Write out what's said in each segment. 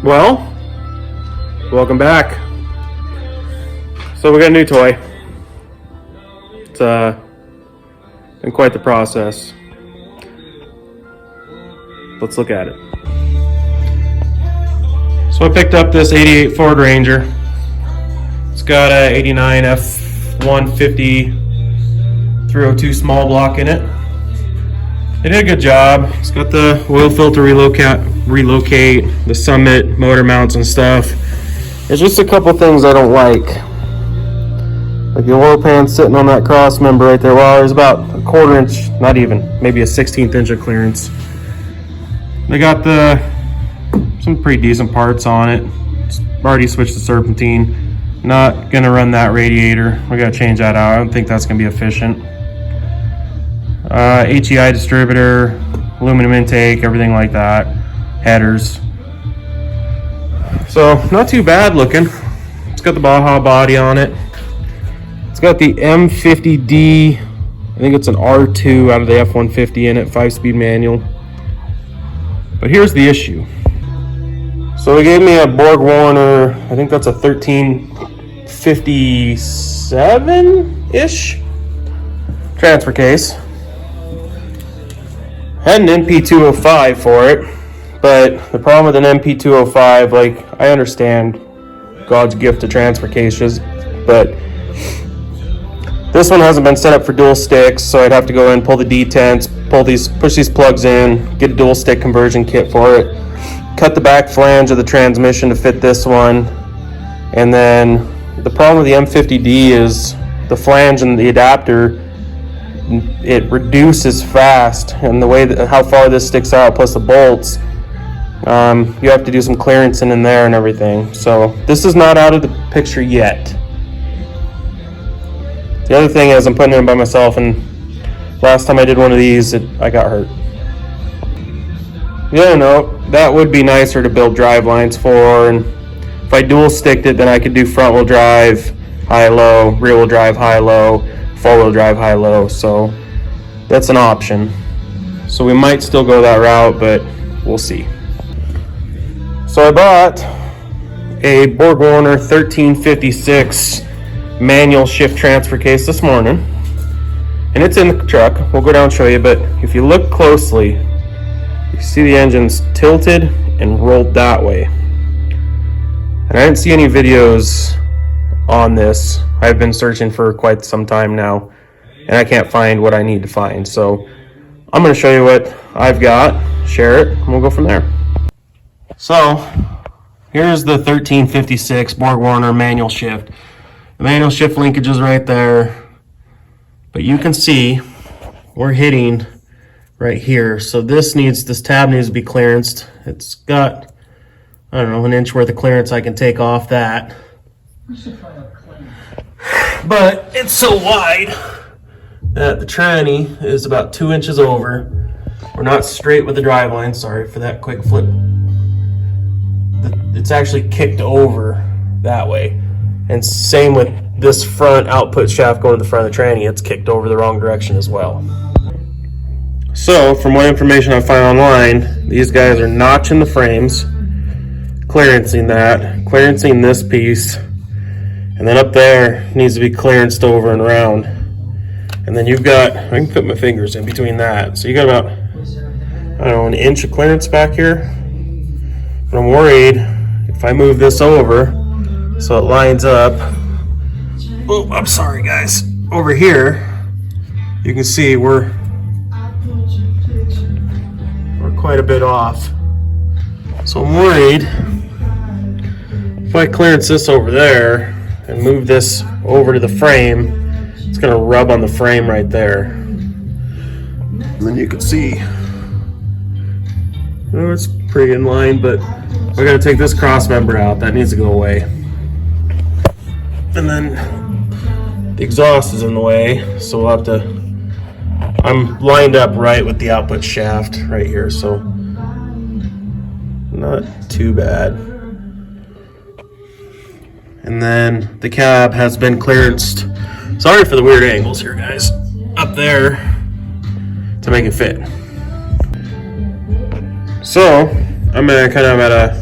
Well, welcome back. So we got a new toy. It's been quite the process. Let's look at it. So I picked up this 88 Ford Ranger. It's got a 89 F150 302 small block in it. They did a good job. It's got the oil filter relocate, the Summit motor mounts and stuff. There's just a couple things I don't like. Like the oil pan sitting on that cross member right there. Well, there's about a 1/4 inch, not even, maybe a 1/16 inch of clearance. They got some pretty decent parts on it. Already switched the serpentine. Not gonna run that radiator. We gotta change that out. I don't think that's gonna be efficient. HEI distributor, aluminum intake, everything like that. Headers. So not too bad looking. It's got the Baja body on it. It's got the M50D, I think it's an R2 out of the F150 in it, 5-speed manual. But here's the issue. So they gave me a Borg Warner, I think that's a 1357-ish transfer case. Had an NP205 for it, but the problem with an NP205, like, I understand God's gift to transfer cases, but this one hasn't been set up for dual sticks, so I'd have to go in, pull the detents, push these plugs in, get a dual stick conversion kit for it, cut the back flange of the transmission to fit this one, and then the problem with the M50D is the flange and the adapter, it reduces fast, and the way that how far this sticks out plus the bolts, you have to do some clearancing in there and everything. So this is not out of the picture yet. The other thing is I'm putting it in by myself, and last time I did one of these I got hurt. The other note, that would be nicer to build drive lines for, and if I dual sticked it then I could do front wheel drive high-low, rear wheel drive high-low, four-wheel drive high-low, so that's an option. So we might still go that route, but we'll see. So I bought a Borg Warner 1356 manual shift transfer case this morning, and it's in the truck. We'll go down and show you, but if you look closely, you see the engine's tilted and rolled that way. And I didn't see any videos on this. I've been searching for quite some time now, and I can't find what I need to find. So I'm going to show you what I've got, share it, and we'll go from there. So here's the 1356 Borg Warner manual shift. The manual shift linkage is right there, but you can see we're hitting right here. So this tab needs to be clearanced. It's got, I don't know, an inch worth of clearance I can take off that. But it's so wide that the tranny is about 2 inches over. We're not straight with the drive line. Sorry for that quick flip. It's actually kicked over that way. And same with this front output shaft going to the front of the tranny. It's kicked over the wrong direction as well. So from what information I find online, these guys are notching the frames, clearancing this piece, and then up there needs to be clearanced over and around. And then you've got, I can put my fingers in between that. So you got about, I don't know, an inch of clearance back here. But I'm worried if I move this over so it lines up. Oh, I'm sorry guys. Over here, you can see we're quite a bit off. So I'm worried if I clearance this over there and move this over to the frame, it's going to rub on the frame right there. And then you can see, oh, it's pretty in line, but we got to take this cross member out. That needs to go away. And then the exhaust is in the way, so we'll have to, I'm lined up right with the output shaft right here, so not too bad. And then the cab has been clearanced. Sorry for the weird angles here, guys. Up there to make it fit. So I'm kind of at a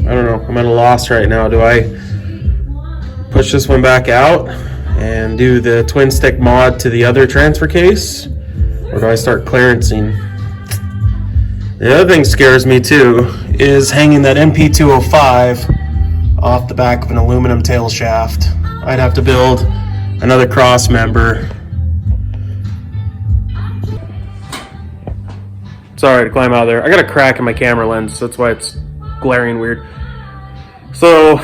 I don't know, I'm at a loss right now. Do I push this one back out and do the twin stick mod to the other transfer case, or do I start clearancing? The other thing scares me too is hanging that MP205 off the back of an aluminum tail shaft. I'd have to build another cross member. Sorry to climb out of there. I got a crack in my camera lens, so that's why it's glaring weird. So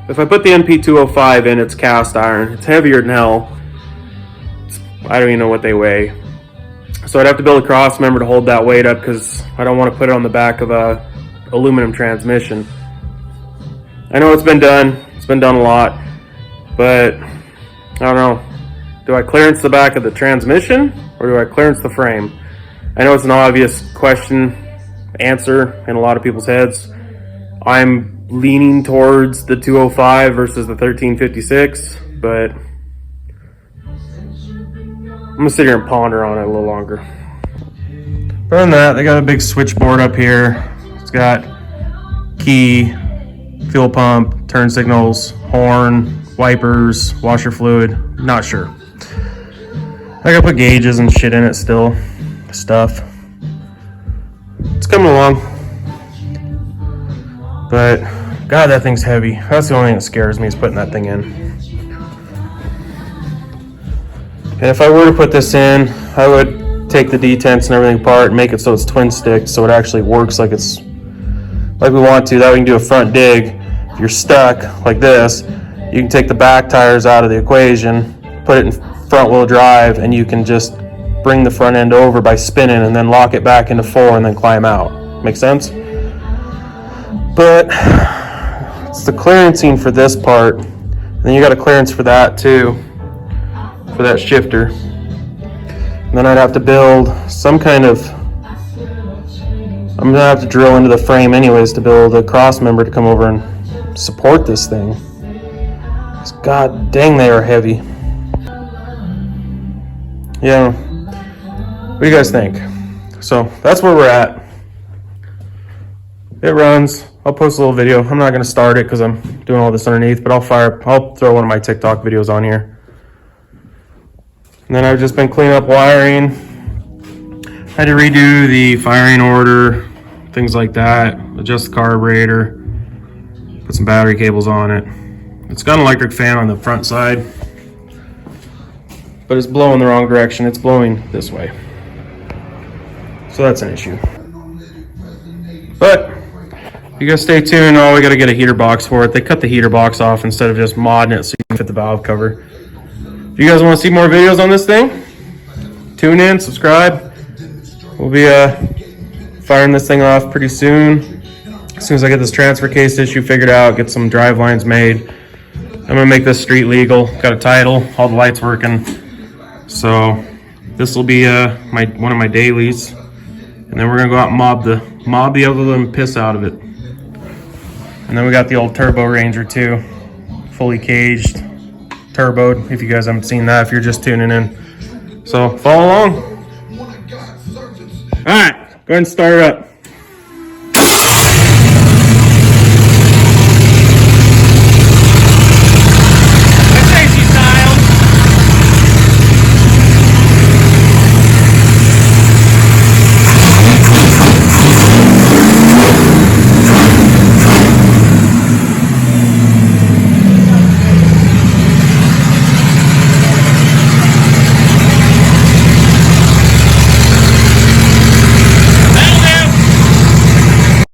if I put the NP205 in, it's cast iron. It's heavier than hell. I don't even know what they weigh. So I'd have to build a cross member to hold that weight up because I don't want to put it on the back of a aluminum transmission. I know it's been done. It's been done a lot. But I don't know. Do I clearance the back of the transmission or do I clearance the frame? I know it's an obvious question, answer in a lot of people's heads. I'm leaning towards the 205 versus the 1356, but I'm gonna sit here and ponder on it a little longer. Other than that, they got a big switchboard up here. It's got key, fuel pump, turn signals, horn, wipers, washer fluid. Not sure. I gotta put gauges and shit in it still. Stuff. It's coming along. But God, that thing's heavy. That's the only thing that scares me is putting that thing in. And if I were to put this in, I would take the detents and everything apart and make it so it's twin sticked, so it actually works like it's like we want to. That way we can do a front dig. If you're stuck like this, you can take the back tires out of the equation, put it in front wheel drive, and you can just bring the front end over by spinning and then lock it back into full and then climb out. Make sense? But it's the clearancing for this part. And then you got a clearance for that too, for that shifter. And then I'd have to build some kind of, I'm gonna have to drill into the frame anyways to build a cross member to come over and support this thing. God dang, they are heavy. Yeah. What do you guys think? So that's where we're at. It runs. I'll post a little video. I'm not gonna start it because I'm doing all this underneath, but I'll throw one of my TikTok videos on here. And then I've just been cleaning up wiring. Had to redo the firing order, things like that. Adjust the carburetor. Put some battery cables on it. It's got an electric fan on the front side, but it's blowing the wrong direction. It's blowing this way. So that's an issue. But you guys stay tuned. Oh, we got to get a heater box for it. They cut the heater box off instead of just modding it so you can fit the valve cover. If you guys want to see more videos on this thing, tune in, subscribe. We'll be firing this thing off pretty soon. As soon as I get this transfer case issue figured out, get some drive lines made. I'm gonna make this street legal. Got a title, all the lights working. So this will be one of my dailies. And then we're gonna go out and mob the other than piss out of it. And then we got the old Turbo Ranger too, fully caged, turboed. If you guys haven't seen that, if you're just tuning in, so follow along. All right, go ahead and start it up.